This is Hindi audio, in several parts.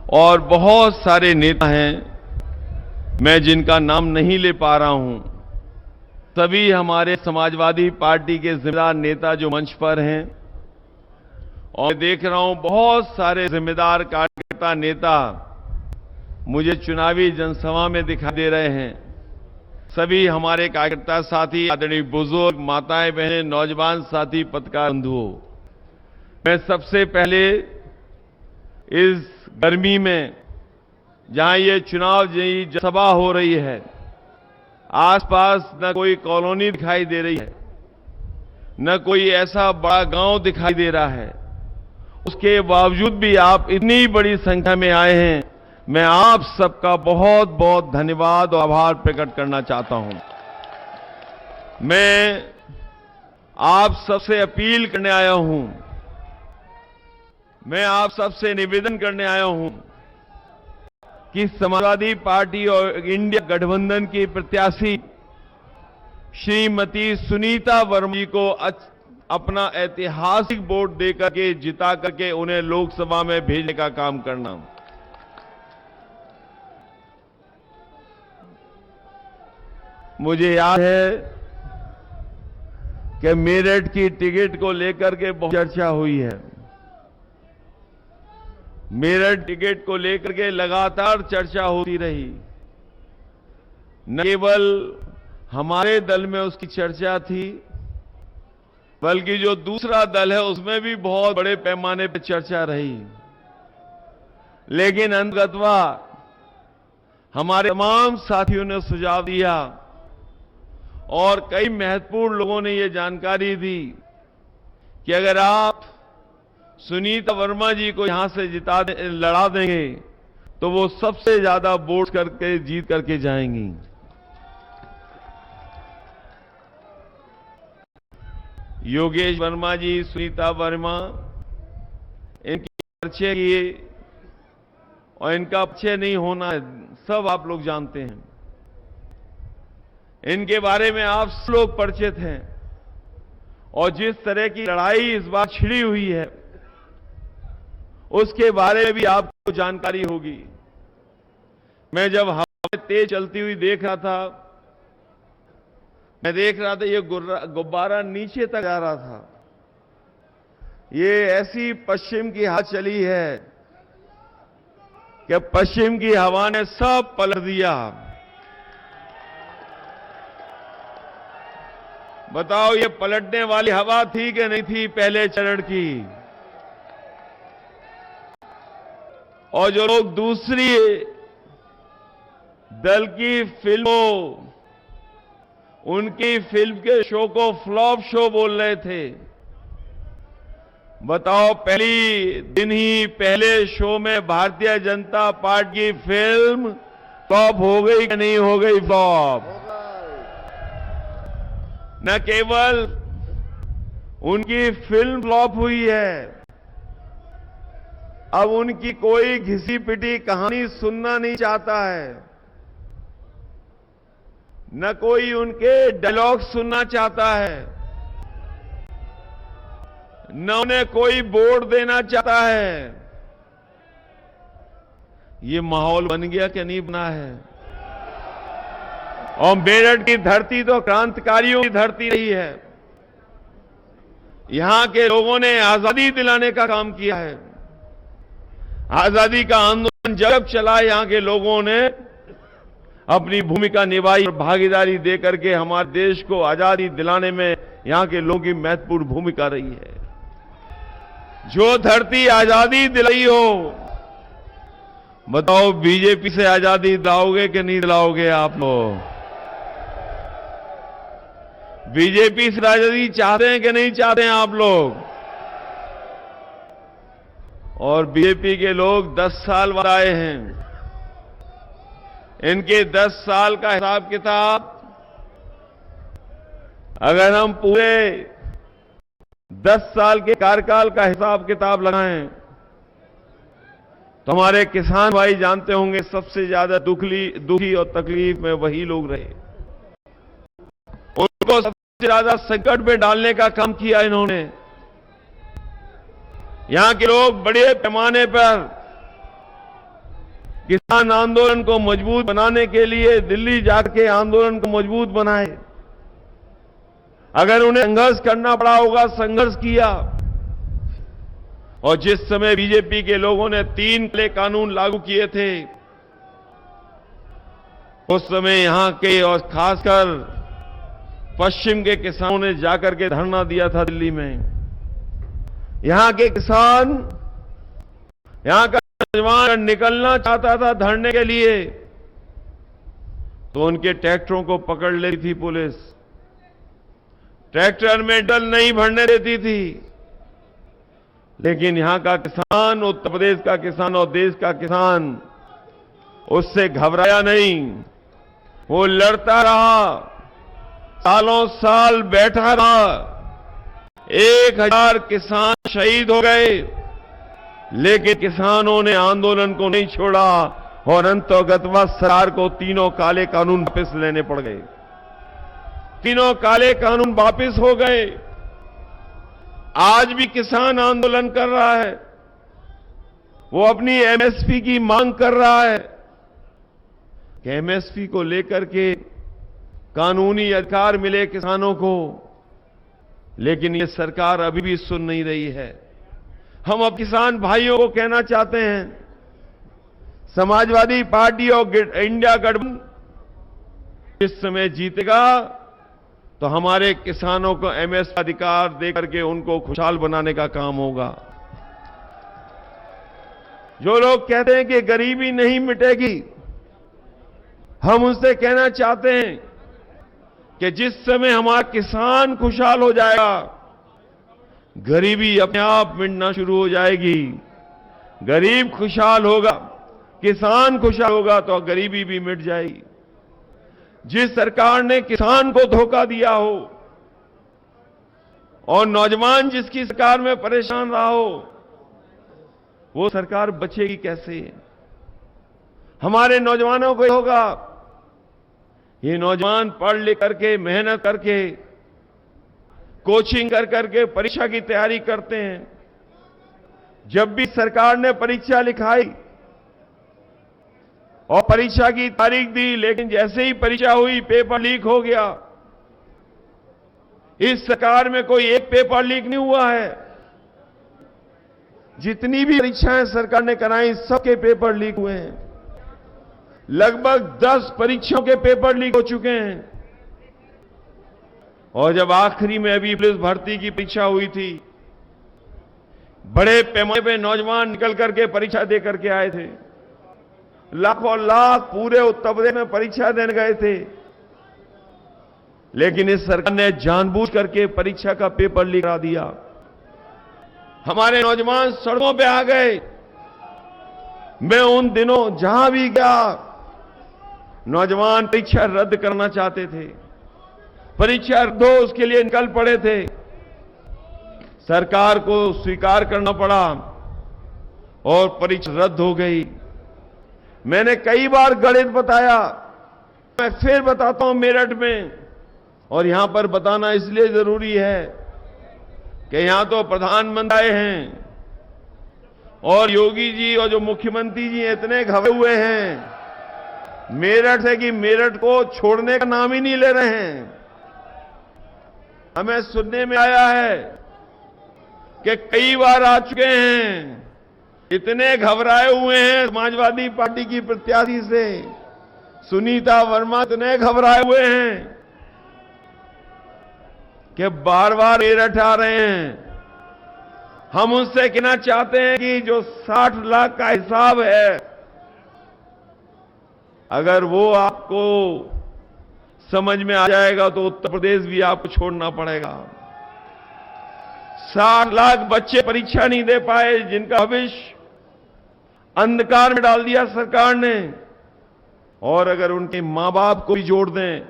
और बहुत सारे नेता हैं, मैं जिनका नाम नहीं ले पा रहा हूं। सभी हमारे समाजवादी पार्टी के जिम्मेदार नेता जो मंच पर हैं, और देख रहा हूं बहुत सारे जिम्मेदार कार्यकर्ता नेता मुझे चुनावी जनसभा में दिखाई दे रहे हैं। सभी हमारे कार्यकर्ता साथी, आदरणीय बुजुर्ग, माताएं, बहनें, नौजवान साथी, पत्रकार बंधुओं, मैं सबसे पहले इस गर्मी में जहां ये चुनाव सभा हो रही है, आसपास न कोई कॉलोनी दिखाई दे रही है, न कोई ऐसा बड़ा गांव दिखाई दे रहा है, उसके बावजूद भी आप इतनी बड़ी संख्या में आए हैं। मैं आप सबका बहुत बहुत धन्यवाद और आभार प्रकट करना चाहता हूं। मैं आप सबसे अपील करने आया हूं, मैं आप सबसे निवेदन करने आया हूं कि समाजवादी पार्टी और इंडिया गठबंधन की प्रत्याशी श्रीमती सुनीता वर्मा जी को अपना ऐतिहासिक वोट देकर के जिता करके उन्हें लोकसभा में भेजने का काम करना। मुझे याद है कि मेरठ की टिकट को लेकर के बहुत चर्चा हुई है। मेरठ टिकट को लेकर के लगातार चर्चा होती रही। न केवल हमारे दल में उसकी चर्चा थी, बल्कि जो दूसरा दल है उसमें भी बहुत बड़े पैमाने पर चर्चा रही। लेकिन अंततः हमारे तमाम साथियों ने सुझाव दिया और कई महत्वपूर्ण लोगों ने यह जानकारी दी कि अगर आप सुनीता वर्मा जी को यहां से लड़ा देंगे तो वो सबसे ज्यादा वोट करके जीत करके जाएंगी। योगेश वर्मा जी, सुनीता वर्मा, इनकी परिचय किए और इनका परिचय नहीं होना सब आप लोग जानते हैं। इनके बारे में आप सब लोग परिचित हैं और जिस तरह की लड़ाई इस बार छिड़ी हुई है उसके बारे में भी आपको जानकारी होगी। मैं जब हवा तेज चलती हुई देख रहा था, मैं देख रहा था ये गुब्बारा नीचे तक जा रहा था। ये ऐसी पश्चिम की हवा चली है कि पश्चिम की हवा ने सब पलट दिया। बताओ ये पलटने वाली हवा थी कि नहीं थी पहले चरण की? और जो लोग दूसरी दल की फिल्मों, उनकी फिल्म के शो को फ्लॉप शो बोल रहे थे, बताओ पहली दिन ही पहले शो में भारतीय जनता पार्टी की फिल्म फ्लॉप हो गई कि नहीं हो गई फ्लॉप? न केवल उनकी फिल्म फ्लॉप हुई है, अब उनकी कोई घिसी पिटी कहानी सुनना नहीं चाहता है, न कोई उनके डायलॉग सुनना चाहता है, न उन्हें कोई वोट देना चाहता है। ये माहौल बन गया कि नहीं बना है? और मेरठ की धरती तो क्रांतिकारियों की धरती रही है। यहां के लोगों ने आजादी दिलाने का काम किया है। आजादी का आंदोलन जब चला, यहां के लोगों ने अपनी भूमिका निभाई और भागीदारी देकर के हमारे देश को आजादी दिलाने में यहां के लोगों की महत्वपूर्ण भूमिका रही है। जो धरती आजादी दिलाई हो, बताओ बीजेपी से आजादी दिलाओगे कि नहीं दिलाओगे आप लोग? बीजेपी से आजादी चाहते हैं कि नहीं चाहते हैं आप लोग? और बीजेपी के लोग 10 साल बाद आए हैं। इनके 10 साल का हिसाब किताब अगर हम पूरे 10 साल के कार्यकाल का हिसाब किताब लगाएं तो हमारे किसान भाई जानते होंगे सबसे ज्यादा दुखी और तकलीफ में वही लोग रहे। उनको सबसे ज्यादा संकट में डालने का काम किया इन्होंने। यहां के लोग बड़े पैमाने पर किसान आंदोलन को मजबूत बनाने के लिए दिल्ली जाके आंदोलन को मजबूत बनाए। अगर उन्हें संघर्ष करना पड़ा होगा, संघर्ष किया। और जिस समय बीजेपी के लोगों ने 3 काले कानून लागू किए थे, उस समय यहां के और खासकर पश्चिम के किसानों ने जाकर के धरना दिया था दिल्ली में। यहां के किसान, यहां का नौजवान निकलना चाहता था धरने के लिए, तो उनके ट्रैक्टरों को पकड़ लेती थी पुलिस। ट्रैक्टर में डल नहीं भरने देती थी। लेकिन यहां का किसान, उत्तर प्रदेश का किसान और देश का किसान उससे घबराया नहीं। वो लड़ता रहा, सालों साल बैठा रहा। 1000 किसान शहीद हो गए, लेकिन किसानों ने आंदोलन को नहीं छोड़ा और अंतोगतवा सरकार को 3 काले कानून वापस लेने पड़ गए। 3 काले कानून वापस हो गए। आज भी किसान आंदोलन कर रहा है। वो अपनी एमएसपी की मांग कर रहा है कि एमएसपी को लेकर के कानूनी अधिकार मिले किसानों को। लेकिन ये सरकार अभी भी सुन नहीं रही है। हम अब किसान भाइयों को कहना चाहते हैं, समाजवादी पार्टी और इंडिया गठबंधन जिस समय जीतेगा तो हमारे किसानों को एमएसपी अधिकार देकर के उनको खुशहाल बनाने का काम होगा। जो लोग कहते हैं कि गरीबी नहीं मिटेगी, हम उनसे कहना चाहते हैं कि जिस समय हमारा किसान खुशहाल हो जाएगा, गरीबी अपने आप मिटना शुरू हो जाएगी। गरीब खुशहाल होगा, किसान खुशहाल होगा तो गरीबी भी मिट जाएगी। जिस सरकार ने किसान को धोखा दिया हो और नौजवान जिसकी सरकार में परेशान रहा हो, वो सरकार बचेगी कैसे? हमारे नौजवानों को होगा, ये नौजवान पढ़ लिख करके, मेहनत करके, कोचिंग कर करके परीक्षा की तैयारी करते हैं। जब भी सरकार ने परीक्षा लिखाई और परीक्षा की तारीख दी, लेकिन जैसे ही परीक्षा हुई पेपर लीक हो गया। इस सरकार में कोई एक पेपर लीक नहीं हुआ है। जितनी भी परीक्षाएं सरकार ने कराई, सबके पेपर लीक हुए हैं। लगभग 10 परीक्षाओं के पेपर लीक हो चुके हैं। और जब आखिरी में अभी पुलिस भर्ती की परीक्षा हुई थी, बड़े पैमाने पे नौजवान निकल करके परीक्षा दे करके आए थे। लाखों लाख पूरे उत्तर प्रदेश में परीक्षा देने गए थे। लेकिन इस सरकार ने जानबूझ करके परीक्षा का पेपर लीक करा दिया। हमारे नौजवान सड़कों पे आ गए। मैं उन दिनों जहां भी गया, नौजवान परीक्षा रद्द करना चाहते थे। परीक्षा रद्द हो उसके लिए निकल पड़े थे। सरकार को स्वीकार करना पड़ा और परीक्षा रद्द हो गई। मैंने कई बार गणित बताया, मैं फिर बताता हूं मेरठ में, और यहां पर बताना इसलिए जरूरी है कि यहां तो प्रधानमंत्री आए हैं और योगी जी और जो मुख्यमंत्री जी इतने घबराए हुए हैं मेरठ से कि मेरठ को छोड़ने का नाम ही नहीं ले रहे हैं। हमें सुनने में आया है कि कई बार आ चुके हैं, इतने घबराए हुए हैं समाजवादी पार्टी की प्रत्याशी से सुनीता वर्मा, इतने घबराए हुए हैं कि बार बार मेरठ आ रहे हैं। हम उनसे कहना चाहते हैं कि जो 60 लाख का हिसाब है, अगर वो आपको समझ में आ जाएगा तो उत्तर प्रदेश भी आपको छोड़ना पड़ेगा। 60 लाख बच्चे परीक्षा नहीं दे पाए, जिनका भविष्य अंधकार में डाल दिया सरकार ने। और अगर उनके मां बाप को भी जोड़ दें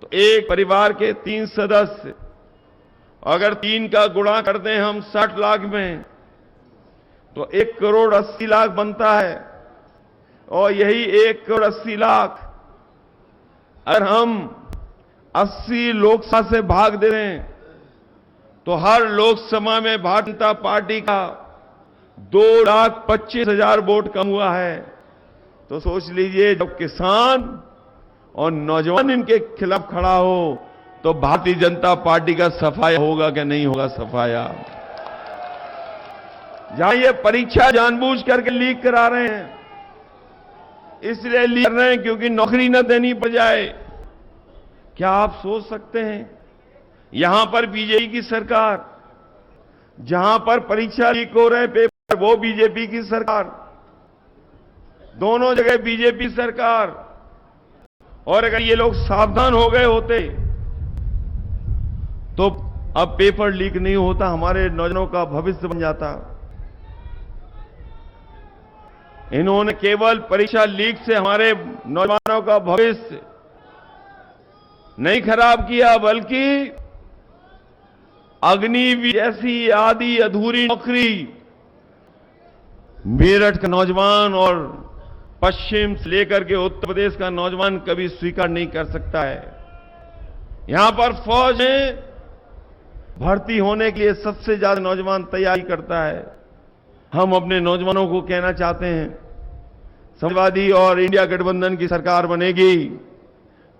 तो एक परिवार के 3 सदस्य, अगर 3 का गुणा कर दें हम 60 लाख में, तो 1 करोड़ 80 लाख बनता है। और यही 1 करोड़ 80 लाख अगर हम 80 लोकसभा से भाग दे रहे तो हर लोकसभा में भारतीय जनता पार्टी का 2,25,000 वोट कम हुआ है। तो सोच लीजिए जब किसान और नौजवान इनके खिलाफ खड़ा हो तो भारतीय जनता पार्टी का सफाया होगा कि नहीं होगा सफाया। जहां ये परीक्षा जानबूझ करके लीक करा रहे हैं, इसलिए लीक कर रहे हैं क्योंकि नौकरी न देनी पड़ जाए। क्या आप सोच सकते हैं, यहां पर बीजेपी की सरकार, जहां पर परीक्षा लीक हो रहे हैं पेपर, वो बीजेपी की सरकार, दोनों जगह बीजेपी सरकार। और अगर ये लोग सावधान हो गए होते तो अब पेपर लीक नहीं होता, हमारे नौजवानों का भविष्य बन जाता। इन्होंने केवल परीक्षा लीक से हमारे नौजवानों का भविष्य नहीं खराब किया, बल्कि अग्निवीर जैसी आधी अधूरी नौकरी मेरठ का नौजवान और पश्चिम से लेकर के उत्तर प्रदेश का नौजवान कभी स्वीकार नहीं कर सकता है। यहां पर फौज में भर्ती होने के लिए सबसे ज्यादा नौजवान तैयारी करता है। हम अपने नौजवानों को कहना चाहते हैं, समाजवादी और इंडिया गठबंधन की सरकार बनेगी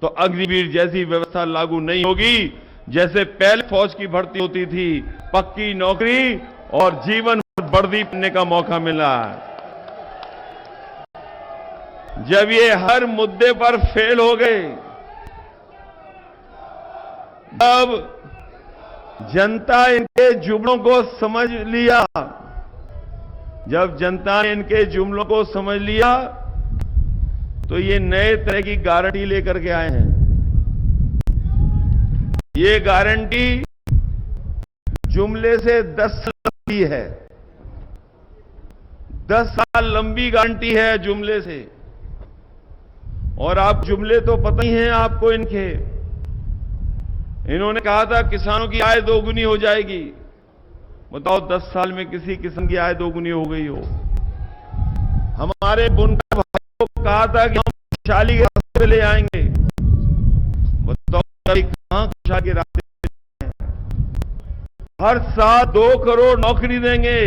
तो अग्निवीर जैसी व्यवस्था लागू नहीं होगी। जैसे पहले फौज की भर्ती होती थी, पक्की नौकरी और जीवन भर वर्दी पहनने का मौका मिला। जब ये हर मुद्दे पर फेल हो गए, तब जनता इनके जुमलों को समझ लिया। जब जनता ने इनके जुमलों को समझ लिया तो ये नए तरह की गारंटी लेकर के आए हैं। ये गारंटी जुमले से 10 साल लंबी है, 10 साल लंबी गारंटी है जुमले से। और आप जुमले तो पता ही हैं आपको इनके। इन्होंने कहा था किसानों की आय दोगुनी हो जाएगी। बताओ 10 साल में किसी किसान की आय दोगुनी हो गई हो? हमारे बुनकर भाइयों को कहा था कि हम खुशहाली के रास्ते पे ले आएंगे। बताओ कहां खुशहाली के रास्ते पे? हर साल 2 करोड़ नौकरी देंगे।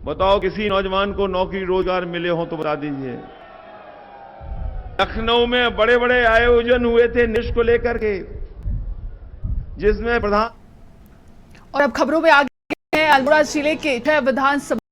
बताओ किसी नौजवान को नौकरी रोजगार मिले हो तो बता दीजिए। लखनऊ में बड़े बड़े आयोजन हुए थे निष्ठ को लेकर के, जिसमें प्रधान। और अब खबरों में आगे हैं, अल्मोड़ा जिले के विधानसभा